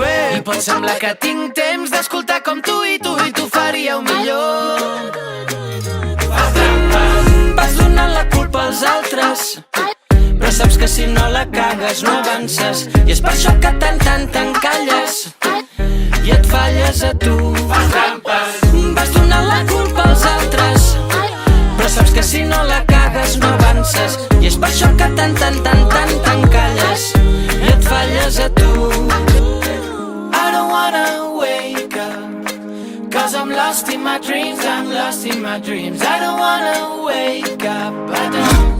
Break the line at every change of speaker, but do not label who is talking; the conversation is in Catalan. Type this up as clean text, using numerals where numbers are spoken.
way. I pot semblar que tinc temps d'escoltar com tu i tu faríeu millor. Fas trampes. Vas donant la culpa als altres, però saps que si no la cagues no avances. I és per això que t'encalles i et falles a tu. Fas trampes. Vas donant la culpa als altres, però saps que si no la cagues no avances. I és per això que t'encalles i et falles a tu. I don't wanna wake up, 'cause I'm lost in my dreams, I'm lost in my dreams. I don't wanna wake up, I don't